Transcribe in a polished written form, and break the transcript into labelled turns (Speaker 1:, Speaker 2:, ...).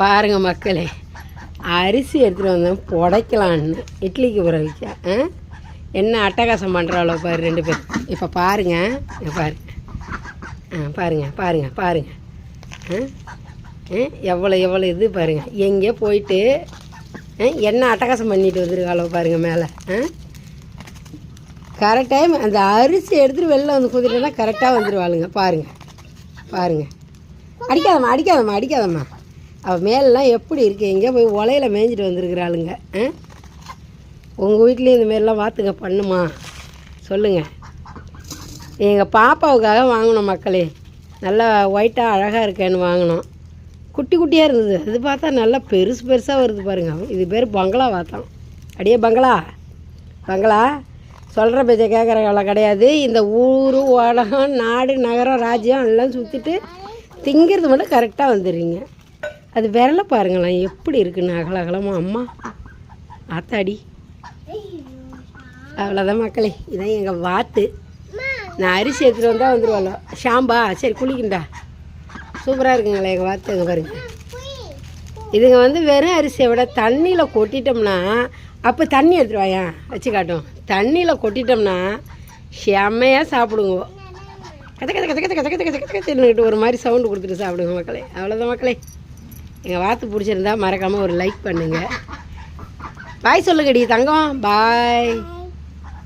Speaker 1: பாருங்கள் மக்களே, அரிசி எடுத்துகிட்டு வந்தேன் புடைக்கலான்னு இட்லிக்கு ஊற வைக்க. என்ன அட்டகாசம் பண்ணுறாளோ பாரு 2 பேர். இப்போ பாருங்கள், பாருங்கள் எவ்வளோ இது பாருங்கள். எங்கேயோ போயிட்டு என்ன அட்டகாசம் பண்ணிட்டு வந்துருக்காளோ பாருங்கள் மேலே. கரெக்ட் டைம் அந்த அரிசி எடுத்துகிட்டு வெளில வந்து குதிரைனா கரெக்டாக வந்துடுவாளுங்க. பாருங்கள். அடிக்காதம்மா. அவள் மேலெலாம் எப்படி இருக்குது, எங்கேயோ போய் உலையில மேய்ஞ்சிட்டு வந்துருக்குறாளுங்க. உங்கள் வீட்லேயும் இந்தமாரிலாம் வாத்துங்க பண்ணுமா சொல்லுங்கள். எங்கள் பாப்பாவுக்காக வாங்கினோம் மக்களே. நல்லா ஒயிட்டாக அழகாக இருக்கேன்னு வாங்கினோம். குட்டி குட்டியாக இருந்தது. அது பார்த்தா நல்லா பெருசாக வருது பாருங்கள். இது பேர் பங்களா வாத்தம். அடியே பங்களா சொல்கிற பேச்சை கேட்குறவங்கள கிடையாது. இந்த ஊர் உலகம் நாடு நகரம் ராஜ்யம் எல்லாம் சுற்றிட்டு திங்கிறது மட்டும் கரெக்டாக வந்துடுறீங்க. அது விரலை பாருங்களேன் எப்படி இருக்குன்னு அகலமாக. அம்மா ஆத்தாடி. அவ்வளோதான் மக்களே, இதான் எங்கள் வாத்து. நான் அரிசி எடுத்துகிட்டு வந்தால் வந்துடுவாளோ. ஷாம்பா சரி குளிக்குண்டா. சூப்பராக இருக்குங்களே எங்கள் வாத்து. அங்கே பாருங்க. இதுங்க வெறும் அரிசியை விட தண்ணியில் கொட்டிட்டோம்னா, அப்போ தண்ணி எடுத்துருவாயா வச்சு காட்டும். தண்ணியில் கொட்டிட்டோம்னா செம்மையாக சாப்பிடுங்க. கத்த ஒரு மாதிரி சவுண்டு கொடுத்துட்டு சாப்பிடுங்க மக்களே. அவ்வளோதான் மக்களே. எங்கள் வாத்து பிடிச்சிருந்தா மறக்காமல் ஒரு லைக் பண்ணுங்கள். பாய் சொல்லுங்கடி தங்கம். பாய்.